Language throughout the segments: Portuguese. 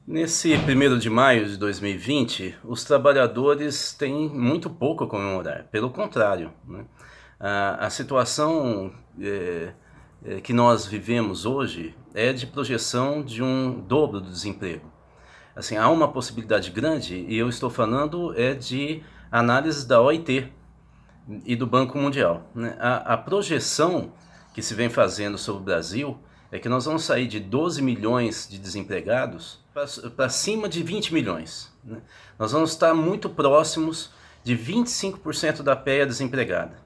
Nesse 1º de maio de 2020, os trabalhadores têm muito pouco a comemorar, pelo contrário, né? A situação que nós vivemos hoje é de projeção de um dobro do desemprego. Assim, há uma possibilidade grande, e eu estou falando de análises da OIT e do Banco Mundial, né? A projeção que se vem fazendo sobre o Brasil é que nós vamos sair de 12 milhões de desempregados para cima de 20 milhões. Né? Nós vamos estar muito próximos de 25% da PEA desempregada.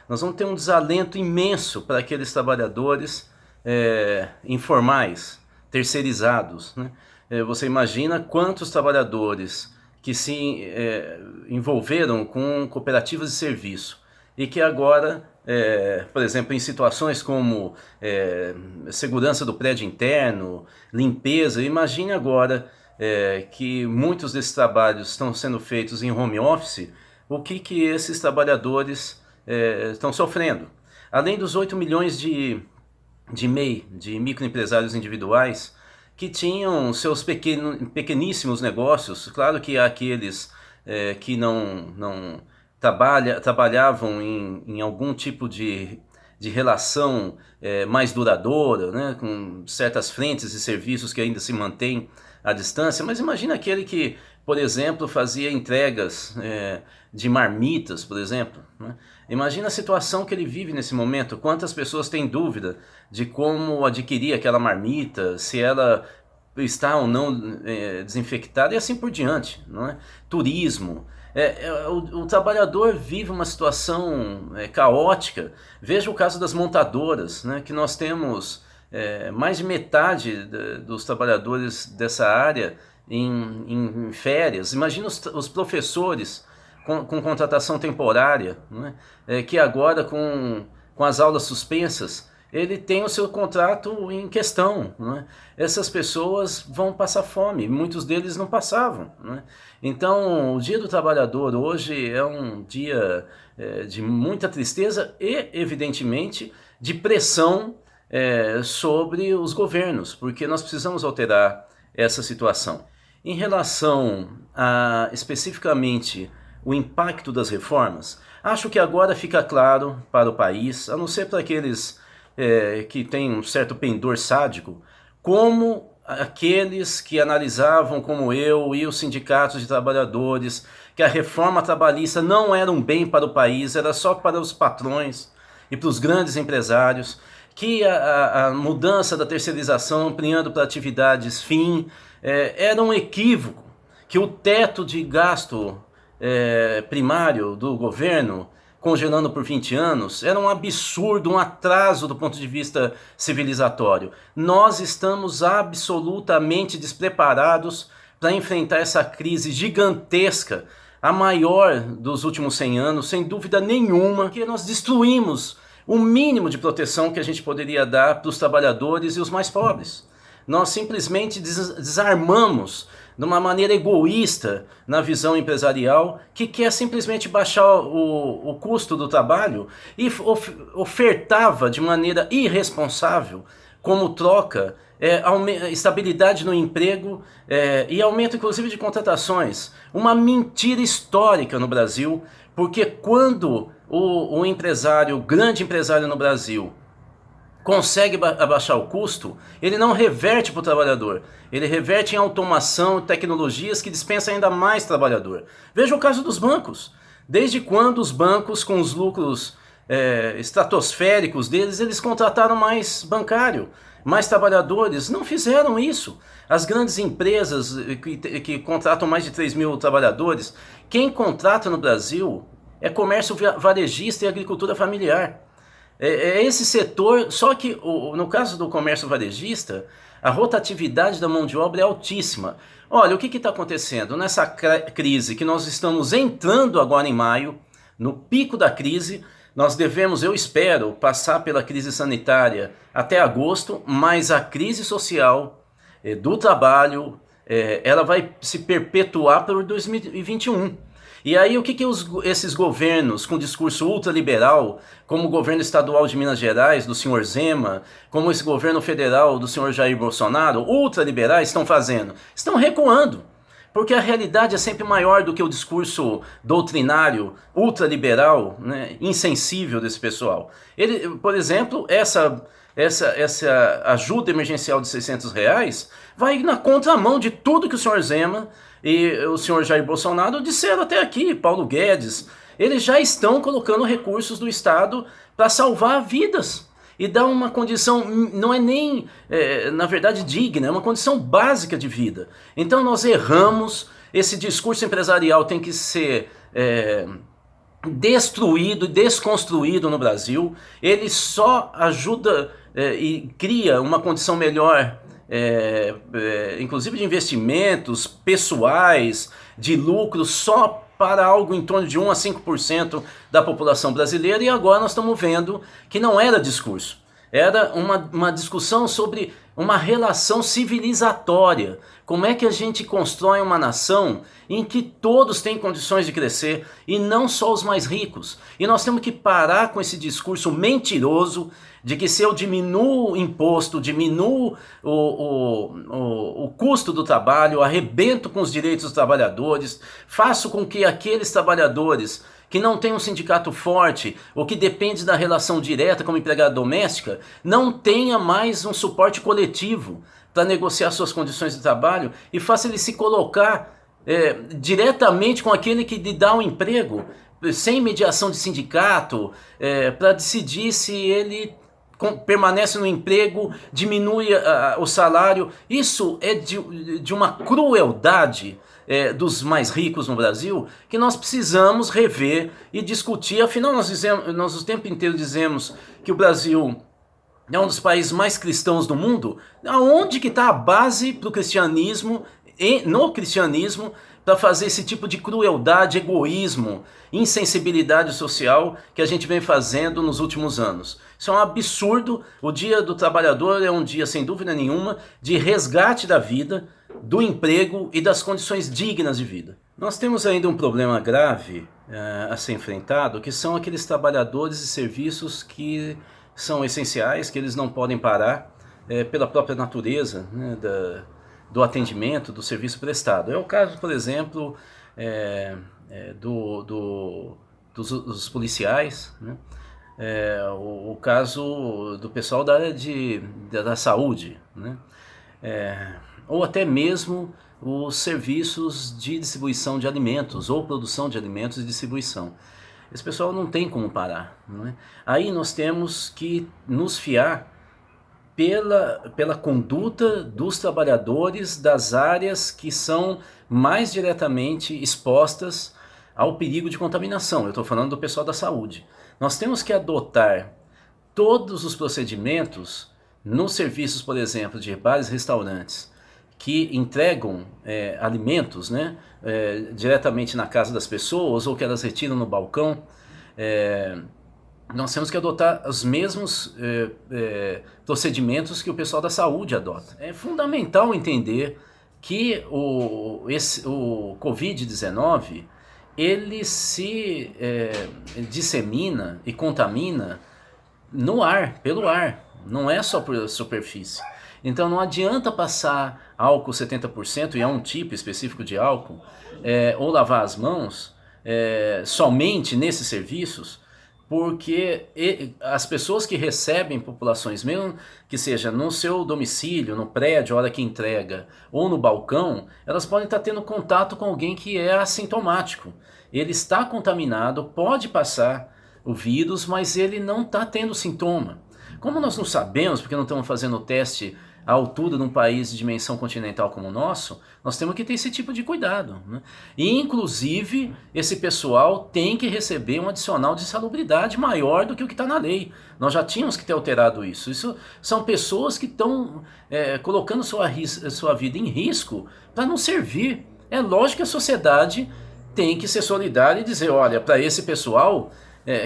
Nós vamos ter um desalento imenso para aqueles trabalhadores informais, terceirizados. Né? Você imagina quantos trabalhadores que se envolveram com cooperativas de serviço e que agora, por exemplo, em situações como segurança do prédio interno, limpeza, imagine agora que muitos desses trabalhos estão sendo feitos em home office, o que esses trabalhadores estão sofrendo. Além dos 8 milhões de MEI, de microempresários individuais, que tinham seus pequeníssimos negócios. Claro que há aqueles que não trabalhavam em algum tipo de relação mais duradoura, né, com certas frentes e serviços que ainda se mantêm à distância, mas imagina aquele que, por exemplo, fazia entregas de marmitas, por exemplo, né? Imagina a situação que ele vive nesse momento. Quantas pessoas têm dúvida de como adquirir aquela marmita, se ela está ou não desinfectada e assim por diante, não é? Turismo. O trabalhador vive uma situação caótica. Veja o caso das montadoras, né, que nós temos mais de metade dos trabalhadores dessa área em férias. Imagina os professores com contratação temporária, né? Que agora com as aulas suspensas, ele tem o seu contrato em questão, né? Essas pessoas vão passar fome, muitos deles não passavam, né? Então, o Dia do Trabalhador hoje é um dia de muita tristeza e, evidentemente, de pressão sobre os governos, porque nós precisamos alterar essa situação. Em relação a, especificamente, o impacto das reformas, acho que agora fica claro para o país, a não ser para aqueles que têm um certo pendor sádico, como aqueles que analisavam, como eu e os sindicatos de trabalhadores, que a reforma trabalhista não era um bem para o país, era só para os patrões e para os grandes empresários, que a mudança da terceirização, ampliando para atividades fim, era um equívoco, que o teto de gasto primário do governo, congelando por 20 anos, era um absurdo, um atraso do ponto de vista civilizatório. Nós estamos absolutamente despreparados para enfrentar essa crise gigantesca, a maior dos últimos 100 anos, sem dúvida nenhuma, que nós destruímos o mínimo de proteção que a gente poderia dar para os trabalhadores e os mais pobres. Nós simplesmente desarmamos de uma maneira egoísta na visão empresarial, que quer simplesmente baixar o custo do trabalho e ofertava de maneira irresponsável, como troca, estabilidade no emprego e aumento inclusive de contratações. Uma mentira histórica no Brasil, porque quando o empresário, o grande empresário no Brasil, consegue abaixar o custo, ele não reverte para o trabalhador, ele reverte em automação e tecnologias que dispensam ainda mais trabalhador. Veja o caso dos bancos. Desde quando os bancos, com os lucros estratosféricos deles, eles contrataram mais bancário, mais trabalhadores? Não fizeram isso. As grandes empresas que contratam mais de 3 mil trabalhadores, quem contrata no Brasil é comércio varejista e agricultura familiar. Esse setor, só que no caso do comércio varejista, a rotatividade da mão de obra é altíssima. Olha, o que está acontecendo? Nessa crise que nós estamos entrando agora em maio, no pico da crise, nós devemos, eu espero, passar pela crise sanitária até agosto, mas a crise social do trabalho, ela vai se perpetuar por 2021. E aí o que esses governos com discurso ultraliberal, como o governo estadual de Minas Gerais, do senhor Zema, como esse governo federal do senhor Jair Bolsonaro, ultraliberais, estão fazendo? Estão recuando. Porque a realidade é sempre maior do que o discurso doutrinário, ultraliberal, né, insensível desse pessoal. Ele, por exemplo, essa ajuda emergencial de R$600 vai na contramão de tudo que o senhor Zema e o senhor Jair Bolsonaro disseram até aqui, Paulo Guedes. Eles já estão colocando recursos do Estado para salvar vidas e dar uma condição, não é nem, na verdade, digna, é uma condição básica de vida. Então nós erramos, esse discurso empresarial tem que ser destruído e desconstruído no Brasil. Ele só ajuda e cria uma condição melhor, inclusive de investimentos pessoais, de lucro, só para algo em torno de 1 a 5% da população brasileira, e agora nós estamos vendo que não era discurso, era uma discussão sobre uma relação civilizatória. Como é que a gente constrói uma nação em que todos têm condições de crescer e não só os mais ricos? E nós temos que parar com esse discurso mentiroso de que se eu diminuo o imposto, diminuo o custo do trabalho, arrebento com os direitos dos trabalhadores, faço com que aqueles trabalhadores que não têm um sindicato forte ou que depende da relação direta como empregada doméstica, não tenha mais um suporte coletivo para negociar suas condições de trabalho e faça ele se colocar diretamente com aquele que lhe dá um emprego, sem mediação de sindicato, para decidir se ele permanece no emprego, diminui o salário. Isso é de uma crueldade dos mais ricos no Brasil, que nós precisamos rever e discutir. Afinal, nós o tempo inteiro dizemos que o Brasil é um dos países mais cristãos do mundo. Aonde que está a base para o cristianismo, no cristianismo, para fazer esse tipo de crueldade, egoísmo, insensibilidade social que a gente vem fazendo nos últimos anos? Isso é um absurdo. O Dia do Trabalhador é um dia, sem dúvida nenhuma, de resgate da vida, do emprego e das condições dignas de vida. Nós temos ainda um problema grave a ser enfrentado, que são aqueles trabalhadores e serviços que são essenciais, que eles não podem parar pela própria natureza, né, do atendimento, do serviço prestado. É o caso, por exemplo, dos policiais, né? O caso do pessoal da área da saúde, né? Ou até mesmo os serviços de distribuição de alimentos, ou produção de alimentos e distribuição. Esse pessoal não tem como parar, né? Aí nós temos que nos fiar pela conduta dos trabalhadores das áreas que são mais diretamente expostas ao perigo de contaminação. Eu estou falando do pessoal da saúde. Nós temos que adotar todos os procedimentos nos serviços, por exemplo, de bares e restaurantes, que entregam alimentos, né, diretamente na casa das pessoas, ou que elas retiram no balcão. Nós temos que adotar os mesmos procedimentos que o pessoal da saúde adota. É fundamental entender que o Covid-19 ele se dissemina e contamina no ar, pelo ar, não é só por superfície. Então não adianta passar álcool 70%, e é um tipo específico de álcool, ou lavar as mãos somente nesses serviços, porque as pessoas que recebem populações, mesmo que seja no seu domicílio, no prédio, a hora que entrega, ou no balcão, elas podem estar tendo contato com alguém que é assintomático. Ele está contaminado, pode passar o vírus, mas ele não está tendo sintoma. Como nós não sabemos, porque não estamos fazendo o teste à altura de um país de dimensão continental como o nosso, nós temos que ter esse tipo de cuidado, né? E, inclusive, esse pessoal tem que receber um adicional de salubridade maior do que o que está na lei. Nós já tínhamos que ter alterado isso. Isso são pessoas que estão colocando sua vida em risco para não servir. É lógico que a sociedade tem que ser solidária e dizer, olha, para esse pessoal,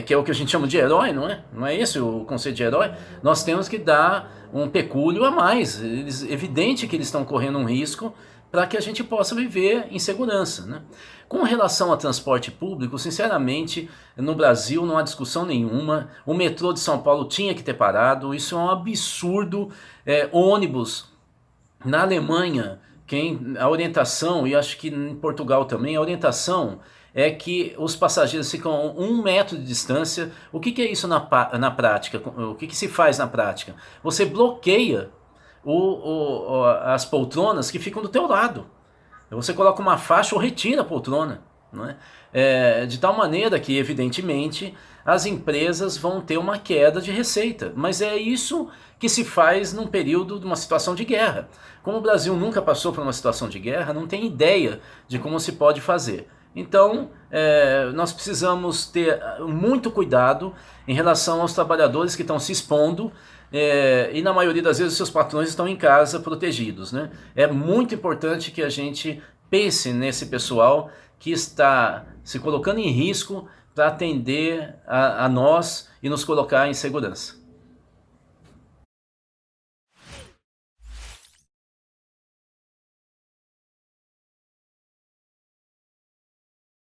que é o que a gente chama de herói, não é? Não é esse o conceito de herói? Nós temos que dar um pecúlio a mais. É evidente que eles estão correndo um risco para que a gente possa viver em segurança, né? Com relação a transporte público, sinceramente, no Brasil não há discussão nenhuma. O metrô de São Paulo tinha que ter parado, isso é um absurdo. Ônibus na Alemanha, a orientação, e acho que em Portugal também, a orientação é que os passageiros ficam a 1 metro de distância. O que é isso na prática? O que se faz na prática? Você bloqueia as poltronas que ficam do teu lado. Você coloca uma faixa ou retira a poltrona. Não é? De tal maneira que, evidentemente, as empresas vão ter uma queda de receita. Mas é isso que se faz num período de uma situação de guerra. Como o Brasil nunca passou por uma situação de guerra, não tem ideia de como se pode fazer. Então, nós precisamos ter muito cuidado em relação aos trabalhadores que estão se expondo, e na maioria das vezes os seus patrões estão em casa protegidos, né? É muito importante que a gente pense nesse pessoal que está se colocando em risco para atender a nós e nos colocar em segurança.